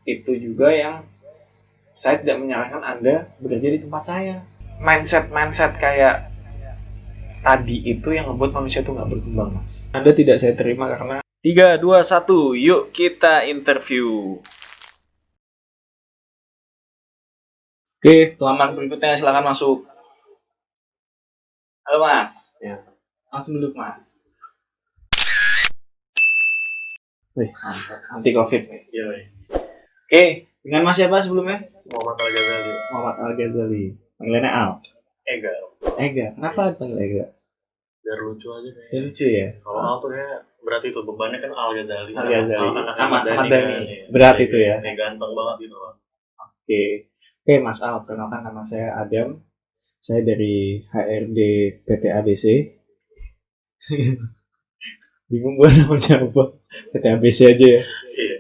itu juga yang saya tidak menyarankan Anda bekerja di tempat saya. Mindset kayak tadi itu yang membuat manusia itu nggak berkembang, Mas. Anda tidak saya terima karena 3, 2, 1, yuk kita interview. Oke, pelamar berikutnya silakan masuk. Halo Mas. Ya. Langsung duduk Mas. Wih, mantap. Anti COVID. Iya. Oke, dengan Mas siapa sebelumnya? Muhammad Al-Ghazali. Muhammad Al-Ghazali. Panggilannya Al. Ega. Kenapa dipanggil Ega? Biar lucu aja kayaknya. Ya lucu ya. Kalau Al tuh kayak berarti itu bebannya kan Al-Ghazali. Ahmad Dhani. Berat itu ya. Kayak ganteng banget gitu. Oke, Mas Al, perkenalkan nama saya Adam. Saya dari HRD PT ABC. Bingung gue namanya apa. PT ABC aja ya.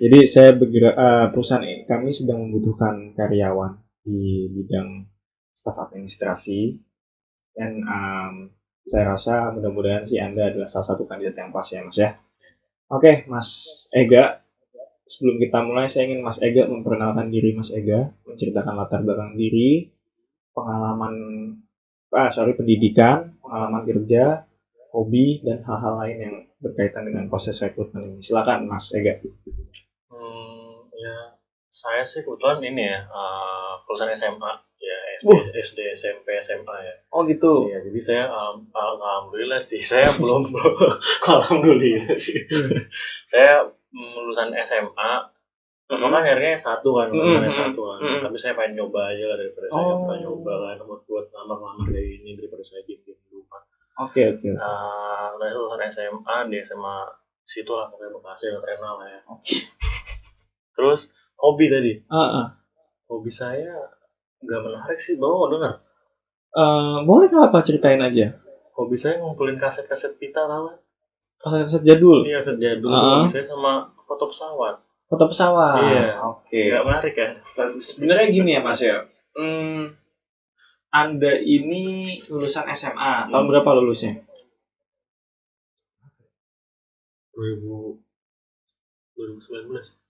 Jadi saya bergerak, perusahaan kami sedang membutuhkan karyawan di bidang staf administrasi. Dan saya rasa mudah-mudahan sih Anda adalah salah satu kandidat yang pas ya Mas ya. Oke, Mas Ega. Sebelum kita mulai, saya ingin Mas Ega memperkenalkan diri Mas Ega, menceritakan latar belakang diri, pendidikan, pengalaman kerja, hobi, dan hal-hal lain yang berkaitan dengan proses rekrutmen ini. Silakan Mas Ega. Ya, saya sih kebetulan ini ya, lulusan SMA. Ya, SD, SMP, SMA ya. Oh gitu. Iya, jadi saya alhamdulillah sih, saya belum alhamdulillah sih. Saya lulusan SMA, kan akhirnya S1 kan, tapi saya pengen nyoba aja lah daripada saya pernah nyoba kan, buat lamar dari ini daripada saya diem di rumah. Oke. Saya lulusan SMA, di SMA situ lah, pokoknya Bekasi, terkenal lah ya. Terus hobi tadi. Hobi saya nggak menarik sih, bawa dengar. Boleh nggak apa ceritain aja? Hobi saya ngumpulin kaset-kaset pita, tau kan? Kaset jadul? Iya, kaset jadul. Hobi saya sama foto pesawat. Iya. Oke. Nggak menarik kan? Sebenarnya gini ya Mas ya. Anda ini lulusan SMA. Tahun berapa lulusnya? 2019.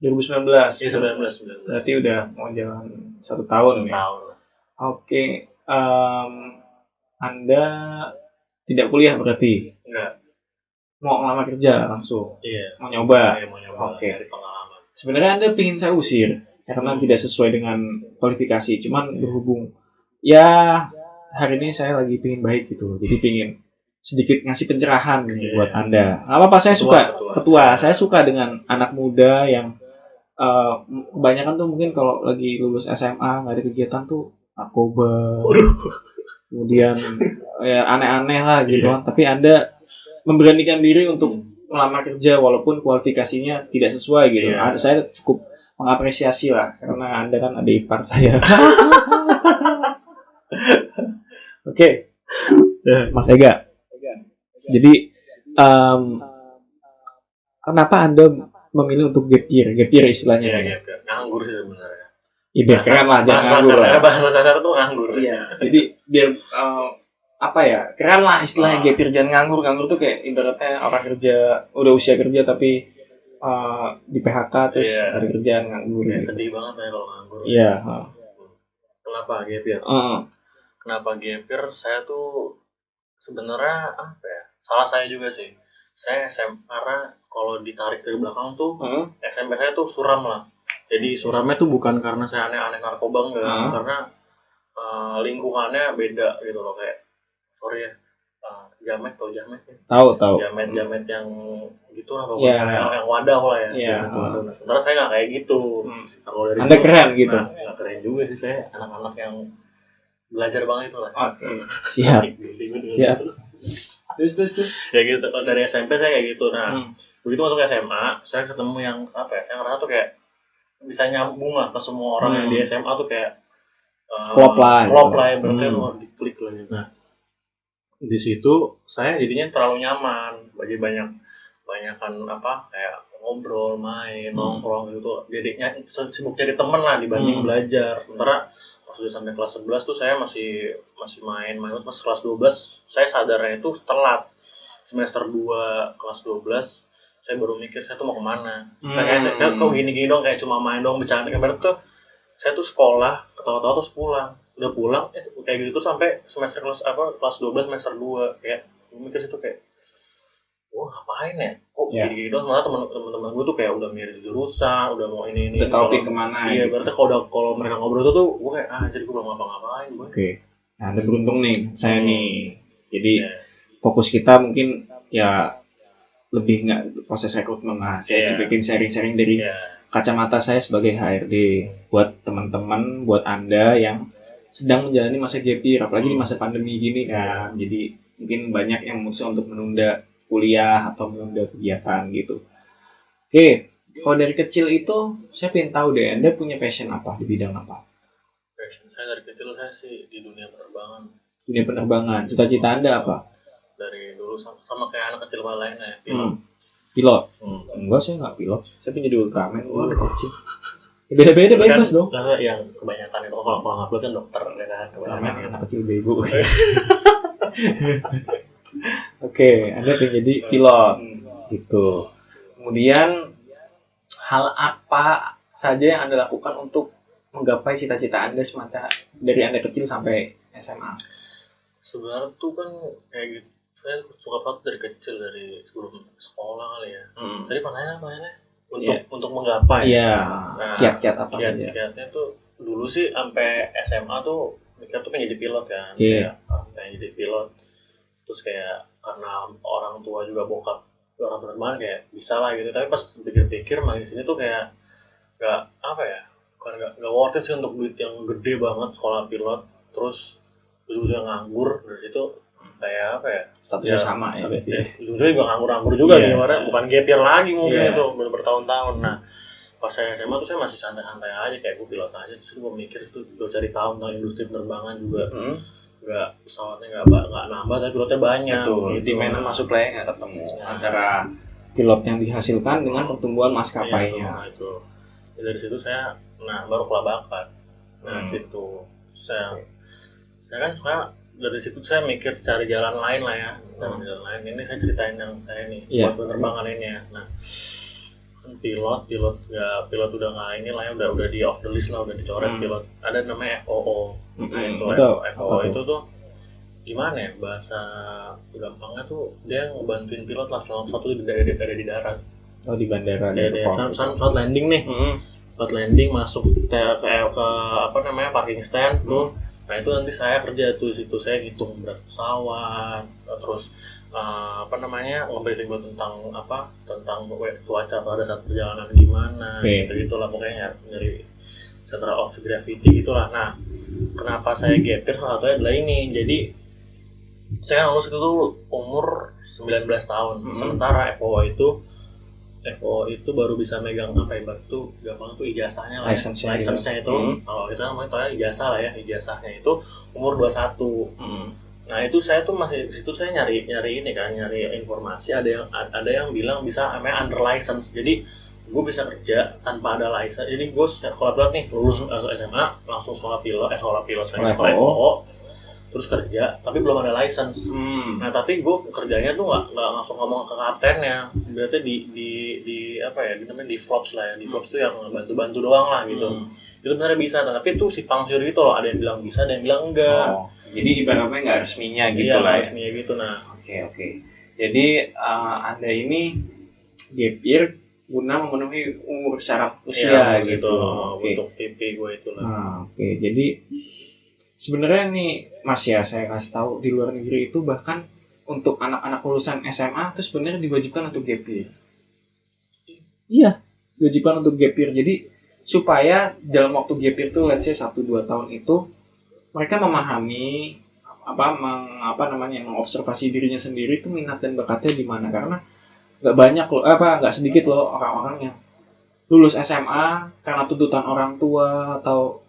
Iya, 19. Berarti udah mau jalan 1 tahun ya? Oke. Anda tidak kuliah berarti? Enggak. Mau ngelamar kerja langsung? Iya. Mau nyoba? Iya, mau nyoba. Oke. Dari pengalaman. Sebenarnya Anda ingin saya usir karena tidak sesuai dengan kualifikasi. Cuman berhubung ya hari ini saya lagi pingin baik gitu. Jadi pingin sedikit ngasih pencerahan nih buat Anda. Apa saya suka ketua. Saya suka dengan anak muda yang kebanyakan tuh mungkin kalau lagi lulus SMA nggak ada kegiatan tuh narkoba, kemudian ya aneh-aneh lah gitu. Tapi Anda memberanikan diri untuk melamar kerja walaupun kualifikasinya tidak sesuai gitu. Saya cukup mengapresiasi lah karena Anda kan adik ipar saya. Oke. Mas Ega. Jadi kenapa Anda memilih untuk gap year? Gap year istilahnya ya. Nganggur sih sebenarnya. Biar keren lah, jangan nganggur lah. Bahasa dasar tuh nganggur. Iya. Jadi biar keren lah istilahnya gap year, jangan nganggur. Nganggur tuh kayak ibaratnya orang kerja udah usia kerja tapi di PHK terus ada kerjaan nganggur. Gitu. Sedih banget saya kalau nganggur. Iya. Kenapa gap year? Kenapa gap year? Saya tuh sebenarnya salah saya juga sih. Saya SMP karena kalau ditarik dari belakang tuh SMP saya tuh suram lah. Jadi suramnya tuh bukan karena saya aneh-aneh narkoba enggak, karena lingkungannya beda gitu loh, kayak sorry ya, jamet ya? Tahu. Jamet yang gitu lah pokoknya, yang wadah lah ya. Sementara saya nggak kayak gitu. Kalau dari Anda keren gitu. Nggak keren juga sih, saya anak-anak yang belajar banget itu lah. Oke. Siap. Terus. Ya gitu, kalau dari SMP saya kayak gitu. Nah, begitu masuk SMA, saya ketemu yang saya ngerasa tuh kayak bisa nyambung lah ke semua orang yang di SMA tuh kayak klop lah, berarti mau diklik lah gitu. Nah, di situ saya jadinya terlalu nyaman, banyakan kayak ngobrol, main, nongkrong gitu. Jadinya sibuk jadi temen lah dibanding belajar. Sementara waktu sampai kelas 11 tuh saya masih main pas kelas 12 saya sadarnya itu telat. Semester 2 kelas 12 saya baru mikir saya tuh mau kemana. Kayak kok gini-gini dong, kayak cuma main dong, bercanda. Kayak tuh saya tuh sekolah, ketawa-tawa terus pulang. Udah pulang, kayak gitu tuh sampai semester kelas 12 semester 2. Kayak mikir situ kayak, wah ngapain ya? Kok gini-gini dong? Malah teman-teman gue tuh kayak udah milih jurusan, udah mau ini. Udah tahu kemana. Iya, gitu. Berarti kalau mereka ngobrol tuh gue kayak jadi gue belum ngapa-ngapain. Oke. Nah, Anda beruntung nih, saya nih. Jadi fokus kita mungkin ya lebih nggak proses rekrutmen lah. Saya bikin sharing-sharing dari kacamata saya sebagai HRD buat teman-teman, buat Anda yang sedang menjalani masa gap year, apalagi di masa pandemi gini kan. Jadi mungkin banyak yang memutuskan untuk menunda kuliah atau menunda kegiatan gitu. Oke, kalau dari kecil itu saya pengen tahu deh, Anda punya passion apa di bidang apa? Passion saya dari kecil saya sih di dunia penerbangan. Dunia penerbangan. Cita-cita Anda apa? Dari dulu sama kayak anak kecil lainnya, pilot. Enggak, saya nggak pilot. Saya pengen jadi Ultraman. Anak kecil. Beda-beda bebas dong. Karena yang kebanyakan itu kalau nggak pilot kan dokter ya kan. Ultraman anak kecil bego. Oke, Anda pengen jadi pilot. Gitu. Kemudian hal apa saja yang Anda lakukan untuk menggapai cita-cita Anda semacam dari Anda kecil sampai SMA? Sebenarnya tuh kan kayak gitu. Saya suka banget dari kecil, dari sebelum sekolah kali ya. Tadi pertanyaannya untuk menggapai. Iya. Kiat-kiat apa saja? Kiat-kiatnya tuh dulu sih sampai SMA tuh mikir tuh pengen jadi pilot kan. Pengen jadi pilot. Terus kayak karena orang tua juga bokap orang penerbangan kayak bisa lah gitu. Tapi pas pikir-pikir makin sini tuh kayak nggak apa ya? Nggak worth it sih untuk duit yang gede banget sekolah pilot. Terus ujung-ujungnya nganggur dari situ. Kayak apa ya? Statusnya sama ya berarti. Ujung-ujungnya juga nganggur juga nih, bukan gap year lagi mungkin itu bertahun-tahun. Nah, pas saya SMA tuh saya masih santai-santai aja, kayak gue pilot aja. Terus gue mikir tuh gue cari tahu tentang industri penerbangan juga. Nggak pesawatnya nggak nambah, tapi pilotnya banyak. Betul. Gitu. Di mana masuk play nggak ketemu antara pilot yang dihasilkan dengan pertumbuhan maskapainya. Itu. Dari situ saya, baru kelabakan. Situ saya kan suka. Dari situ saya mikir cari jalan lain lah ya, jalan lain. Ini saya ceritain yang saya nih buat penerbangan ini ya. Nah, pilot udah nggak ini lah ya, udah di off the list lah, udah dicoret pilot. Ada namanya FOO. FOO itu tuh gimana ya, bahasa gampangnya tuh dia ngebantuin pilot lah selama satu di darat. Oh, di bandara. Saat landing nih, saat landing masuk ke apa namanya parking stand tuh. Nah itu nanti saya kerja tuh situ, saya ngitung berat pesawat, terus ngebriefing tentang cuaca pada saat perjalanan gimana, gitulah pokoknya nyari center of gravity gitulah. Nah kenapa saya gap year salah satunya adalah ini, jadi saya lulus itu tuh umur 19 tahun, sementara FOO itu baru bisa megang apa ya, tuh gampang tuh ijazahnya lah, license-nya itu kalau kita namanya ijazah lah ya, ijazahnya itu umur 21. Nah itu saya tuh masih di situ, saya nyari informasi, ada yang bilang bisa namanya under license, jadi gue bisa kerja tanpa ada license. Jadi gue sekolah pilot nih, lulus SMA langsung sekolah pilot saya sekolah FOO, terus kerja tapi belum ada license. Nah tapi gue kerjanya tuh nggak langsung ngomong ke kaptennya, berarti di apa ya, namanya di flops lah ya, di flops tuh yang bantu doang lah gitu. Itu sebenarnya bisa, tapi tuh si pangsiur gitu loh, ada yang bilang bisa, ada yang bilang enggak. Jadi ibaratnya nggak resminya gitu lah ya. Resminya gitu. Nah oke. Jadi Anda ini gap year guna memenuhi umur syarat usia gitu. Untuk PP gue itu lah. Oke. Jadi sebenarnya nih Mas ya, saya kasih tahu di luar negeri itu bahkan untuk anak-anak lulusan SMA itu sebenarnya diwajibkan untuk gap year. Iya, diwajibkan untuk gap year. Jadi supaya dalam waktu gap year itu let's say 1-2 tahun itu mereka memahami mengobservasi dirinya sendiri itu minat dan bakatnya di mana, karena nggak sedikit loh orang-orang yang lulus SMA karena tuntutan orang tua atau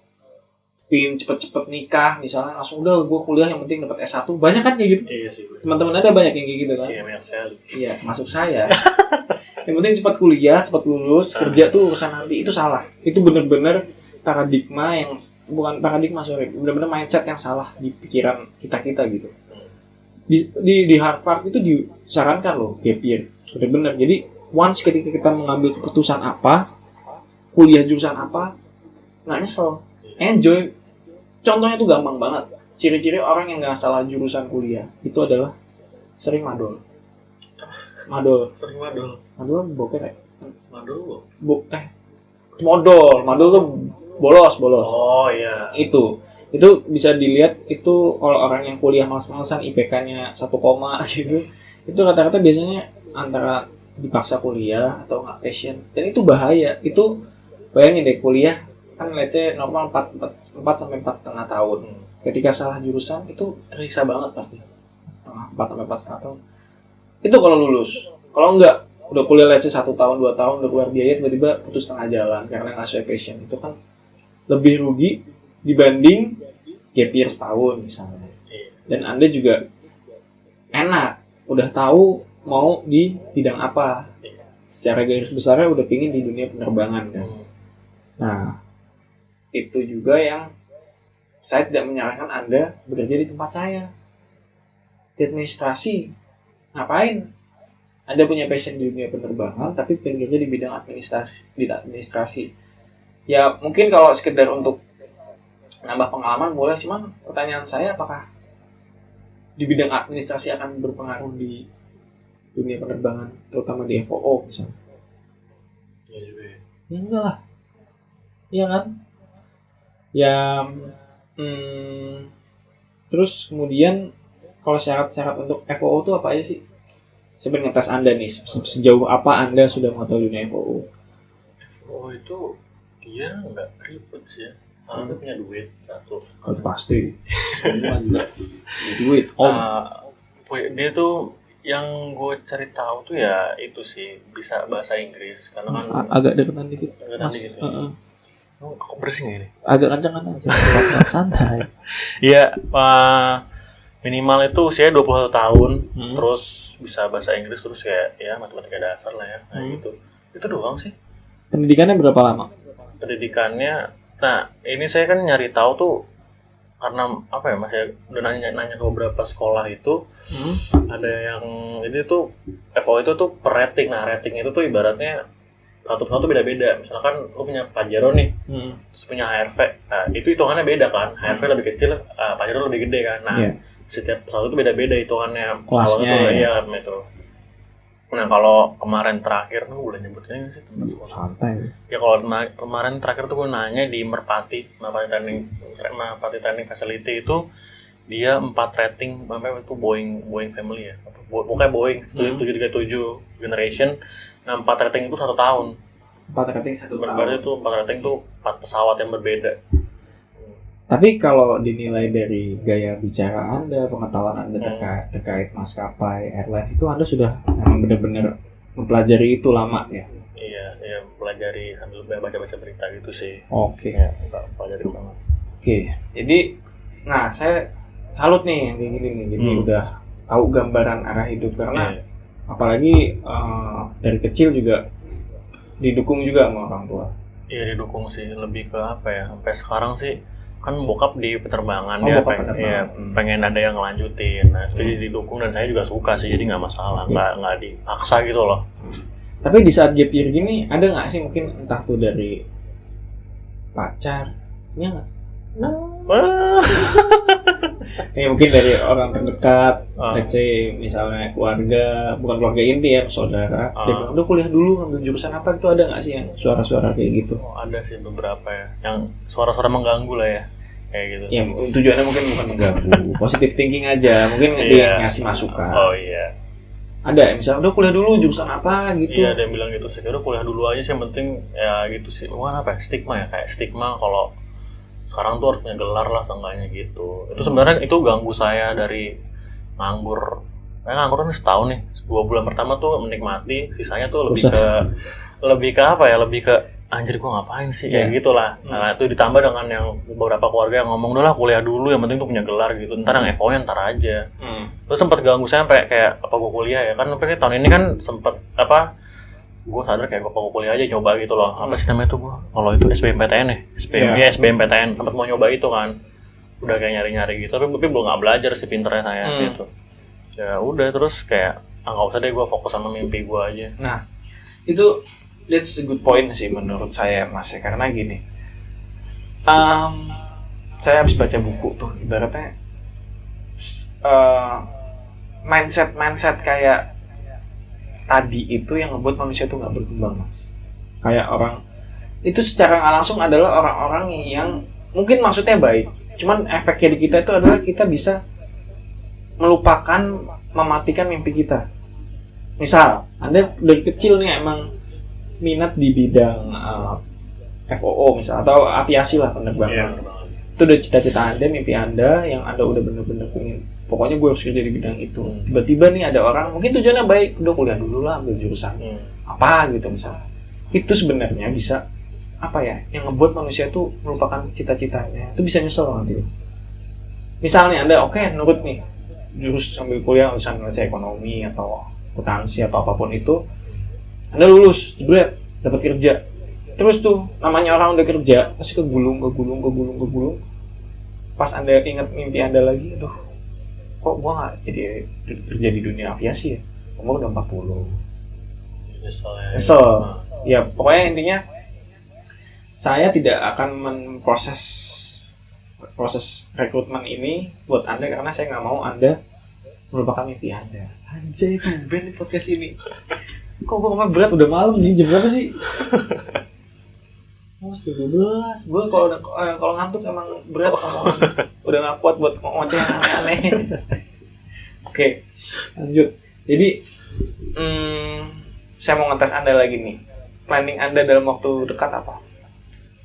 pingin cepet-cepet nikah misalnya, langsung udah gue kuliah yang penting dapat S1. Banyak kan kayak gitu. Iya sih. Teman-teman ada banyak yang kayak gitu kan. Iya, masuk saya. Yang penting cepat kuliah, cepat lulus, kerja tuh urusan nanti. Itu salah. Itu benar-benar paradigma yang benar-benar mindset yang salah di pikiran kita gitu. Di Harvard itu disarankan loh gap year. Benar-benar. Jadi once ketika kita mengambil keputusan apa, kuliah jurusan apa, nggak nyesel, enjoy. Contohnya tuh gampang banget. Ciri-ciri orang yang nggak salah jurusan kuliah itu adalah sering madol. Sering madol. Madol boker ya? Madol. Modal tuh bolos. Oh iya. Itu bisa dilihat itu kalau orang yang kuliah malas-malasan IPK-nya 1, gitu. Itu rata-rata biasanya antara dipaksa kuliah atau nggak passion. Dan itu bahaya. Itu bayangin deh kuliah kan let's say normal 4 sampai 4,5 tahun. Ketika salah jurusan itu tersiksa banget pasti. 4 sampai 4,5 tahun. Itu kalau lulus. Kalau enggak, udah kuliah let's say 1 tahun, 2 tahun, udah keluar biaya, tiba-tiba putus tengah jalan karena nggak sesuai passion. Itu kan lebih rugi dibanding gap year setahun misalnya. Dan Anda juga enak, udah tahu mau di bidang apa. Secara garis besarnya udah pingin di dunia penerbangan kan. Nah, itu juga yang saya tidak menyarankan Anda bekerja di tempat saya. Di administrasi, ngapain? Anda punya passion di dunia penerbangan, tapi pengen kerja di bidang administrasi. Ya mungkin kalau sekedar untuk nambah pengalaman boleh, cuman pertanyaan saya apakah di bidang administrasi akan berpengaruh di dunia penerbangan, terutama di FOO misalnya? Iya juga ya. Ya enggak lah. Iya kan? Ya terus kemudian kalau syarat-syarat untuk FOO itu apa aja sih? Sebenarnya ngetes Anda nih, sejauh apa Anda sudah mengetahui dunia FOO? FOO itu dia nggak ribet sih ya. Anda punya duit satu. Oh, pasti. Semua juga duit. Dia tuh yang gue cari tahu tuh ya itu sih bisa bahasa Inggris karena kan agak deketan dikit. Kok bersih ini? Agak kencang aja. Santai. Iya, minimal itu usia 21 tahun, terus bisa bahasa Inggris, terus ya matematika dasar lah ya. Nah, itu doang sih. Pendidikannya berapa lama? Pendidikannya, nah ini saya kan nyari tahu tuh karena apa ya, Mas ya, udah nanya ke beberapa sekolah itu, ada yang ini tuh FO itu tuh per rating. Nah, rating itu tuh ibaratnya satu beda-beda. Misalkan lu punya Pajero nih, terus punya HRV, nah itu hitungannya beda kan. HRV lebih kecil, Pajero lebih gede kan. Nah, setiap pesawat itu beda-beda hitungannya. Kelasnya ya itu. Nah, kalau kemarin terakhir, boleh nyebutnya nggak sih? Santai. Ya kalau kemarin terakhir tuh gue nanya di Merpati Training Facility itu dia 4 rating, sampai itu Boeing family ya. Pokoknya Boeing 737 generation. Nah, 4 rating itu 1 tahun. 4 rating 1 tahun. Berarti itu 4 rating itu 4 pesawat yang berbeda. Tapi kalau dinilai dari gaya bicara Anda, pengetahuan Anda terkait maskapai, airline itu Anda sudah memang benar-benar mempelajari itu lama ya? Iya, pelajari sambil baca-baca berita gitu sih. Oke. Ya, pelajari banget. Oke, jadi, nah saya salut nih yang kayak gini nih, jadi udah tahu gambaran arah hidup karena apalagi dari kecil juga didukung juga sama orang tua. Iya, didukung sih, lebih ke apa ya? Sampai sekarang sih kan bokap di penerbangan, dia pengen ada yang ngelanjutin. Nah, jadi didukung dan saya juga suka sih, jadi nggak masalah, nggak dipaksa gitu loh. Tapi di saat gap year gini ada nggak sih mungkin entah tuh dari pacar, ya nggak? Ya mungkin dari orang terdekat, let's say misalnya keluarga, bukan keluarga inti ya, saudara. Dia bilang, udah kuliah dulu, ambil jurusan apa, itu ada nggak sih yang suara-suara kayak gitu? Ada sih beberapa ya, yang suara-suara mengganggu lah ya, kayak gitu. Ya tujuannya mungkin bukan mengganggu, positive thinking aja, mungkin dia ngasih masukan. Oh iya. Ada misalnya udah kuliah dulu jurusan apa gitu. Iya, ada yang bilang gitu sih, udah kuliah dulu aja sih, yang penting ya gitu sih. Bukan apa ya, stigma ya, kayak stigma kalau sekarang tuh harus punya gelar lah seenggaknya gitu. Itu sebenarnya itu ganggu saya dari nganggur. Nganggur kan setahun nih. 2 bulan pertama tuh menikmati, sisanya tuh lebih ke apa ya? Lebih ke anjir gua ngapain sih kayak gitulah. Nah, itu ditambah dengan yang beberapa keluarga yang ngomong udahlah kuliah dulu, yang penting tuh punya gelar gitu. Ntar yang FO-nya ntar aja. Terus sempat ganggu saya sampai kayak apa gua kuliah ya? Kan tahun ini kan sempat gue sadar kayak gue kuliah aja nyoba gitu loh. Apa sih namanya tuh gue? Kalau itu SBMPTN ya? SBMPTN. Sempat mau nyoba itu kan. Udah kayak nyari-nyari gitu, tapi belum nggak belajar sih pinternya saya gitu. Ya udah terus kayak nggak usah deh, gue fokus sama mimpi gue aja. Nah, Itu that's a good point sih menurut saya Mas, karena gini, saya habis baca buku tuh, ibaratnya mindset kayak tadi itu yang ngebuat manusia tuh nggak berkembang Mas. Kayak orang itu secara nggak langsung adalah orang-orang yang mungkin maksudnya baik, cuman efeknya di kita itu adalah kita bisa melupakan, mematikan mimpi kita. Misal, Anda dari kecil nih emang minat di bidang FOO misal, atau aviasi lah, penerbangan. Itu udah cita-cita Anda, mimpi Anda yang Anda udah bener-bener pengen. Pokoknya gue harus kerja di bidang itu. Tiba-tiba nih ada orang, mungkin tujuannya baik, udah kuliah dulu lah, ambil jurusan apa gitu misal. Itu sebenarnya bisa apa ya, yang ngebuat manusia tuh melupakan cita-citanya. Itu bisa nyesel nanti. Misalnya Anda nurut nih, jurus sambil kuliah urusan ekonomi atau akuntansi atau apapun itu, Anda lulus, jebret, dapat kerja. Terus tuh namanya orang udah kerja pasti kegulung. Pas Anda ingat mimpi Anda lagi, aduh, kok gua nggak jadi kerja di dunia aviasi ya? Umur udah 40. Nyesel. Ya pokoknya intinya saya tidak akan memproses rekrutmen ini buat Anda karena saya nggak mau Anda melupakan mimpi Anda. Anjay, itu band podcast ini. Kok gue ngomong berat, udah malam nih, jam berapa sih? Oh, 12. Gue kalau ngantuk emang berat. Udah nggak kuat buat ngoceh yang aneh-aneh. Oke, lanjut. Jadi, saya mau ngetes Anda lagi nih. Planning Anda dalam waktu dekat apa?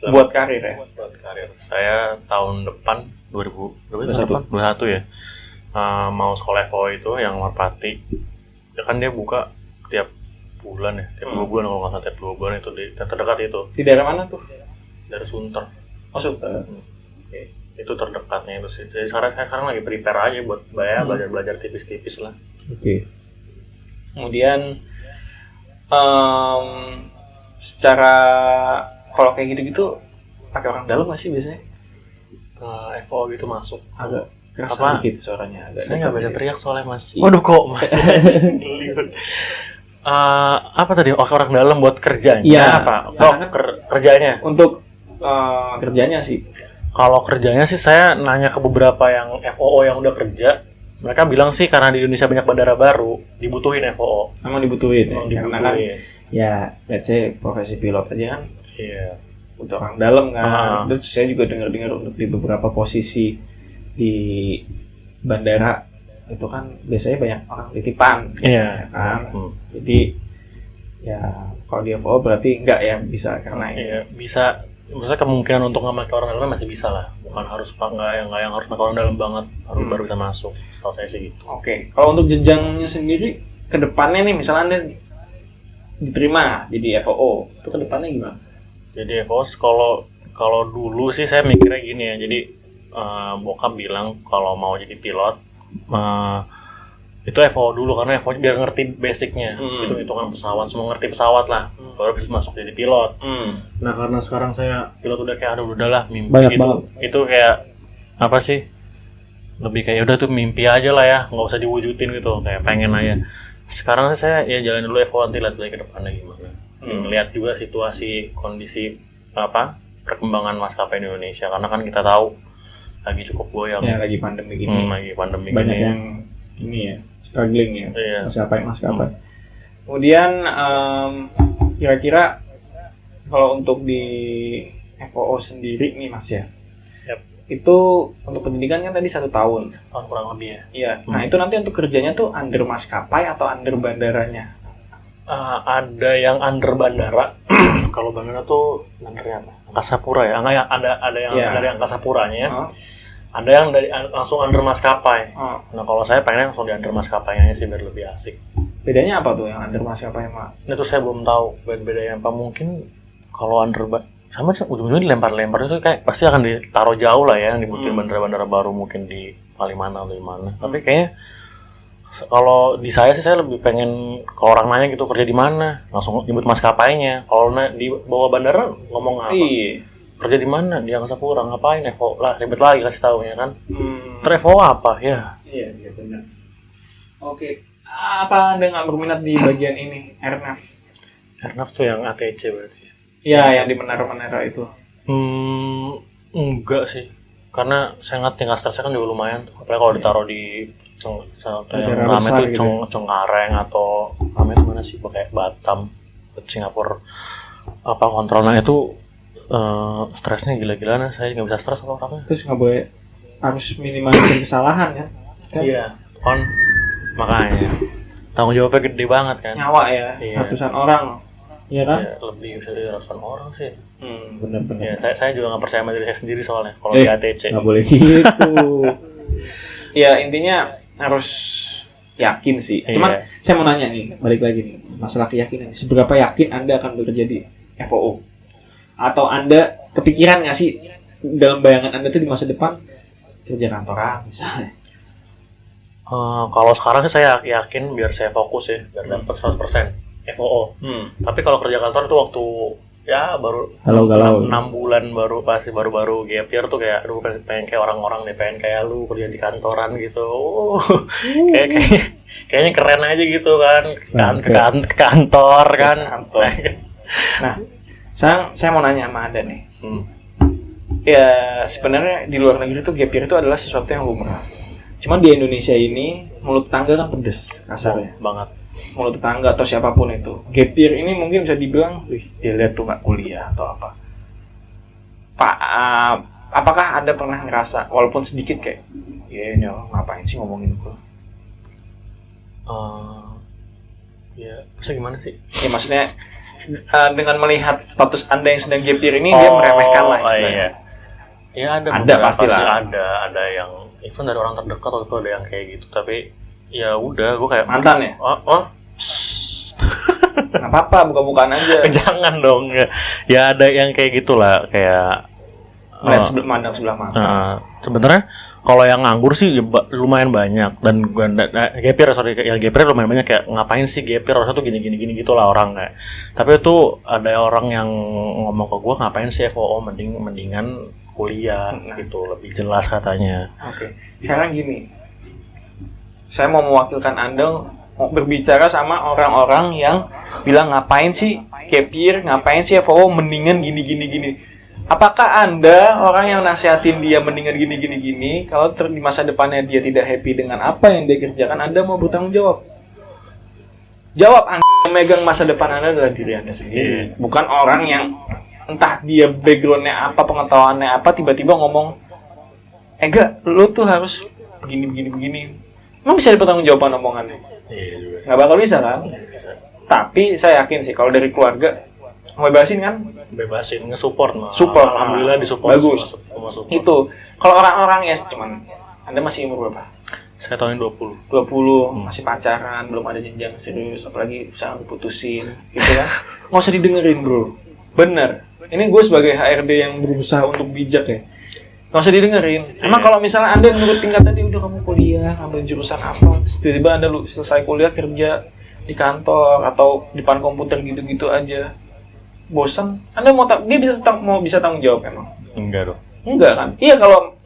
Buat karir ya? Buat karir. Saya tahun depan 2021 ya. Mau sekolah FO itu yang Merpati. Ya kan dia buka tiap bulan ya, tiap 2 bulan kalau nggak salah, tiap 2 bulan itu di terdekat itu. Di daerah mana tuh? Dari Sunter. Oh, Sunter. Okay. Itu terdekatnya itu sih. Jadi saya sekarang lagi prepare aja buat belajar tipis-tipis lah. Oke. Kemudian secara kalau kayak gitu-gitu pakai orang dalam nggak sih biasanya? FO gitu masuk. Agak keras sedikit suaranya. Agak saya nggak bisa teriak soalnya masih. Waduh kok masih. Apa tadi? Orang dalam buat kerjanya? Ya, apa? Kerjanya? Untuk kerjanya sih. Kalau kerjanya sih saya nanya ke beberapa yang FOO yang udah kerja. Mereka bilang sih karena di Indonesia banyak bandara baru, dibutuhin FOO. Emang dibutuhin ya? Dibutuhin. Karena kan ya, let's say profesi pilot aja kan. Iya. Untuk orang dalam kan. Terus saya juga dengar-dengar untuk di beberapa posisi di bandara itu kan biasanya banyak orang titipan biasanya kan. Jadi ya kalau di FOO berarti enggak ya bisa karena bisa. Maksudnya kemungkinan untuk nggak pakai orang dalam masih bisa lah, bukan harus nggak yang harus pakai orang dalam banget baru bisa masuk. Setahu saya sih gitu. Oke. Kalau untuk jenjangnya sendiri ke depannya nih, misalnya Anda diterima jadi FOO, itu ke depannya gimana? Jadi FOO kalau dulu sih saya mikirnya gini ya. Jadi bokap bilang kalau mau jadi pilot itu FOO dulu karena FOO biar ngerti basicnya, hitung-hitungan pesawat, semua ngerti pesawat lah, baru bisa masuk jadi pilot. Nah karena sekarang saya pilot udah kayak udahlah mimpi banyak gitu, banget. Itu kayak apa sih? Lebih kayak udah tuh mimpi aja lah ya, nggak usah diwujudin gitu, kayak pengen aja. Sekarang saya ya jalan dulu FOO, nanti lihat lagi ke depannya gimana. Lihat juga situasi kondisi perkembangan maskapai di Indonesia, karena kan kita tahu lagi cukup goyang. Ya lagi pandemi gini. Banyak gini. yang ini ya, struggling ya. Iya. Maskapai. Kemudian kira-kira kalau untuk di FOO sendiri nih Mas ya. Yep. Itu untuk pendidikan kan tadi 1 tahun. Kurang lebih ya. Iya. Nah, itu nanti untuk kerjanya tuh under maskapai atau under bandaranya? Ada yang under bandara. Kalau bandara tuh undernya apa? Angkasa Pura ya. Ada yang dari Angkasa Puranya. Ada yang dari langsung under maskapai. Nah kalau saya pengen langsung di under maskapainya sih biar lebih asik. Bedanya apa tuh yang under maskapai sama? Itu saya belum tahu bedanya apa. Mungkin kalau under sama ujung-ujungnya dilempar-lempar itu kayak pasti akan ditaruh jauh lah ya, yang dibutuhin bandara-bandara baru mungkin di Kalimantan atau di mana. Tapi kayaknya kalau di saya sih saya lebih pengen ke orang nanya gitu kerja di mana, langsung nyebut maskapainya. Kalau di bawah bandara ngomong apa? Kerja di mana? Di Angkasa Pura. Ngapain? FO lah, ribet lagi kasih taunya kan. Terus FO apa? Ya. Iya benar. Oke. Apa Anda nggak berminat di bagian ini, airnav? Airnav tuh yang ATC berarti. Iya, yang di menara-menara itu. Enggak sih. Karena saya ingat tingkat stresnya kan juga lumayan tuh. Apalagi kalau ditaruh di yang rame tuh gitu. Cengkareng atau rame itu mana sih? Kayak Batam, Singapura. Apa kontrolnya itu stresnya gila-gilaan. Saya nggak bisa stres kalau orangnya. Terus nggak boleh, harus minimalisir kesalahan ya. Iya, kan makanya tanggung jawabnya gede banget kan. Nyawa ya, ratusan orang. Iya kan? Ya, lebih bisa dari ratusan orang sih. Benar-benar. Ya, saya juga nggak percaya sama diri saya sendiri soalnya kalau di ATC. Nggak boleh gitu. Ya intinya harus yakin sih. Cuman saya mau nanya nih, balik lagi nih, masalah keyakinan. Seberapa yakin Anda akan bekerja di FOO? Atau Anda kepikiran nggak sih dalam bayangan Anda tuh di masa depan kerja kantoran misalnya? Kalau sekarang sih saya yakin biar saya fokus ya, biar dapat 100%. FOO. Tapi kalau kerja kantor tuh waktu ya baru galau 6 bulan pasti baru gap year tuh kayak aduh pengen kayak orang-orang nih, pengen kayak lu kerja di kantoran gitu. Kayaknya keren aja gitu kan. Ke kantor kan. Nah, saya mau nanya sama Anda nih. Ya sebenarnya di luar negeri tuh gap year itu adalah sesuatu yang lumrah. Cuman di Indonesia ini mulut tangga kan pedes kasarnya. Banget. Mulut tetangga atau siapapun itu, gap year ini mungkin bisa dibilang, dia lihat tuh nggak kuliah atau apa. Pak, apakah Anda pernah ngerasa walaupun sedikit kayak, ya ini ngapain sih ngomongin gue? Ya, maksudnya gimana sih? Ya maksudnya dengan melihat status Anda yang sedang gap year ini, dia meremehkan lah istilahnya. Ya ada pastilah. Ada yang even dari orang terdekat waktu itu ada yang kayak gitu, tapi ya udah gue kayak mantan ya. Nggak apa-apa, buka-bukaan aja. Jangan dong ya ada yang kayak gitulah, kayak mandang sebelah mata. Sebenarnya kalau yang nganggur sih lumayan banyak, dan gapir lumayan banyak, kayak ngapain sih gapir, harusnya tuh gini gitulah orang kayak. Tapi itu ada orang yang ngomong ke gue, ngapain sih FOO, mendingan kuliah gitu, lebih jelas katanya. Oke. Sekarang gini, saya mau mewakilkan Anda, mau berbicara sama orang-orang yang bilang ngapain sih gap year, ngapain sih FOO, mendingan gini. Apakah Anda orang yang nasihatin dia mendingan gini, kalau di masa depannya dia tidak happy dengan apa yang dia kerjakan, Anda mau bertanggung jawab? Jawab, Anda yang megang masa depan Anda adalah diri Anda sendiri. Bukan orang yang entah dia background-nya apa, pengetahuannya apa, tiba-tiba ngomong, enggak, lu tuh harus begini. Emang bisa dipertanggungjawabkan omongannya? Iya juga. Nggak bakal bisa kan? Tapi saya yakin sih kalau dari keluarga ngebebasin kan? Bebasin, nge-support mah. Support, alhamdulillah disupport. Bagus. Itu. Kalau orang-orang ya cuman, Anda masih umur berapa? Saya tahun 20. Masih pacaran, belum ada jenjang serius, apalagi misalnya diputusin, gitu kan? Nggak usah didengerin, bro. Bener. Ini gue sebagai HRD yang berusaha untuk bijak ya. Nggak usah didengerin. Emang kalau misalnya Anda nurutin kata dia, udah kamu kuliah, ngambil jurusan apa, tiba-tiba Anda selesai kuliah kerja di kantor atau di depan komputer gitu-gitu aja, bosan, Anda mau bisa tanggung jawab emang? Enggak dong. Enggak kan? Iya kalau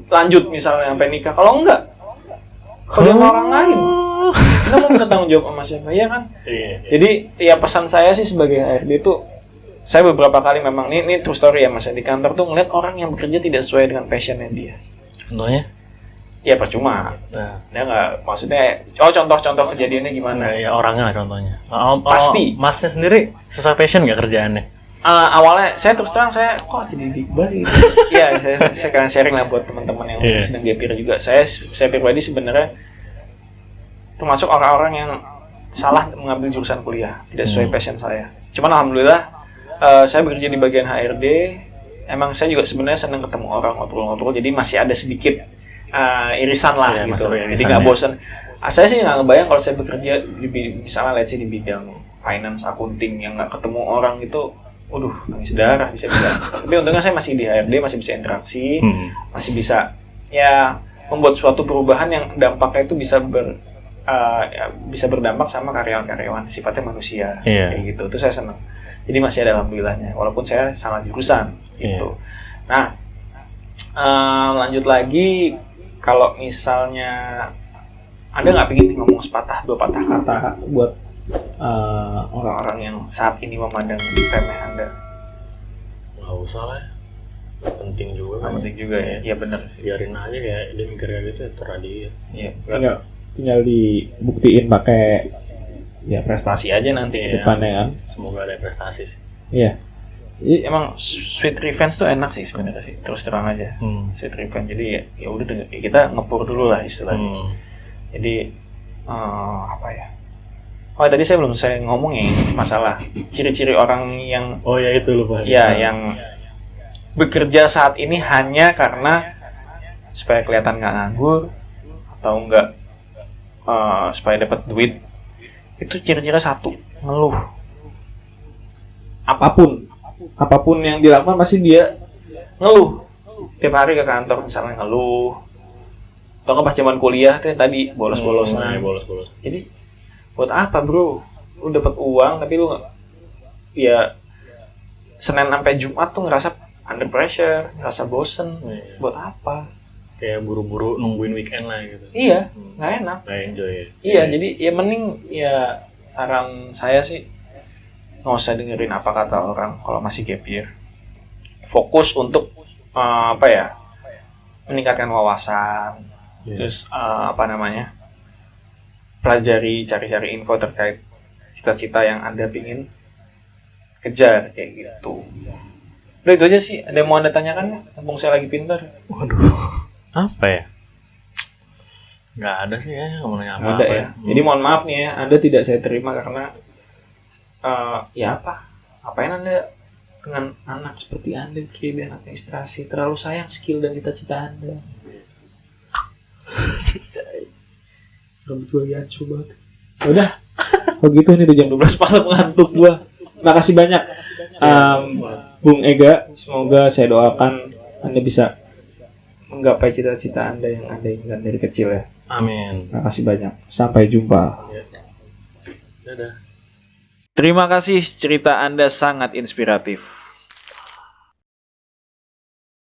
lanjut misalnya sampai nikah. Kalau enggak, kalau sama orang lain, Anda mau minta tanggung jawab sama siapa? Iya kan? Iya. Jadi ya pesan saya sih sebagai HRD itu, saya beberapa kali memang ini true story ya mas, di kantor tuh ngeliat orang yang bekerja tidak sesuai dengan passionnya dia. Contohnya? Ya percuma. Dia nggak, maksudnya contoh kejadiannya gimana? Ya orangnya contohnya. Pasti. Masnya sendiri sesuai passion nggak kerjaannya? Awalnya saya terus terang saya kok jadi dibalik. Iya, saya sekarang sharing lah buat teman-teman yang sedang gap year juga. Saya pribadi sebenarnya termasuk orang-orang yang salah mengambil jurusan kuliah, tidak sesuai passion saya. Cuman alhamdulillah saya bekerja di bagian HRD. Emang saya juga sebenarnya senang ketemu orang, ngobrol-ngobrol, jadi masih ada sedikit irisan lah gitu. Jadi nggak bosan. Saya sih nggak ngebayang kalau saya bekerja misalnya let's say di bidang finance, accounting yang nggak ketemu orang itu, nangis darah bisa. Tapi untungnya saya masih di HRD, masih bisa interaksi, masih bisa ya membuat suatu perubahan yang dampaknya itu bisa berdampak sama karyawan-karyawan, sifatnya manusia kayak gitu. Itu saya senang. Jadi masih ada alhamdulillahnya, walaupun saya salah jurusan gitu. Nah, lanjut lagi, kalau misalnya Anda nggak pengen ngomong sepatah dua patah kata buat orang-orang yang saat ini memandang remeh Anda? Nggak usah lah, penting juga kan. Penting juga ya. Iya benar sih. Biarin aja kayak dia mikir kayak gitu ya, terserah dia. Iya. Tinggal dibuktiin pakai ya prestasi aja nanti ke depannya kan. Semoga ada prestasi sih. Iya. Jadi emang sweet revenge tuh enak sih sebenarnya sih, terus terang aja. Sweet revenge, jadi ya udah kita ngepur dulu lah istilahnya. Jadi apa ya? Oh tadi saya belum selesai ngomongin masalah ciri-ciri orang yang itu lupa. Ya yang bekerja saat ini hanya karena supaya kelihatan nggak nganggur atau nggak supaya dapat duit. Itu ciri-ciri satu, ngeluh. Apapun yang dilakukan pasti dia ngeluh. Tiap hari ke kantor misalnya ngeluh. Atau kan pas zaman kuliah tuh tadi bolos-bolosan. Bolos-bolos. Jadi buat apa bro? Lu dapat uang tapi lu ya Senin sampai Jumat tuh ngerasa under pressure, ngerasa bosen. Buat apa? Kayak buru-buru nungguin weekend lah gitu. Iya, nggak enak. Nggak enjoy ya. Iya, jadi ya mending ya saran saya sih nggak usah dengerin apa kata orang kalau masih gap year. Fokus untuk meningkatkan wawasan. Terus pelajari, cari-cari info terkait cita-cita yang Anda pingin kejar kayak gitu. Udah itu aja sih. Ada yang mau Anda tanyakan? Mumpung saya lagi pintar. Waduh, apa ya? Nggak ada sih ya, mau nanya apa-apa ya. Jadi mohon maaf nih ya, Anda tidak saya terima karena apain Anda dengan anak seperti Anda kayak anak administrasi, terlalu sayang skill dan cita-cita Anda. Betul ya, coba. Udah. Oh gitu, ini udah jam 12 malam, ngantuk gua. Makasih banyak Bung Ega. Semoga saya doakan Anda bisa menggapai cita-cita Anda yang Anda inginkan dari kecil ya. Amin. Makasih banyak. Sampai jumpa. Dadah. Terima kasih, cerita Anda sangat inspiratif.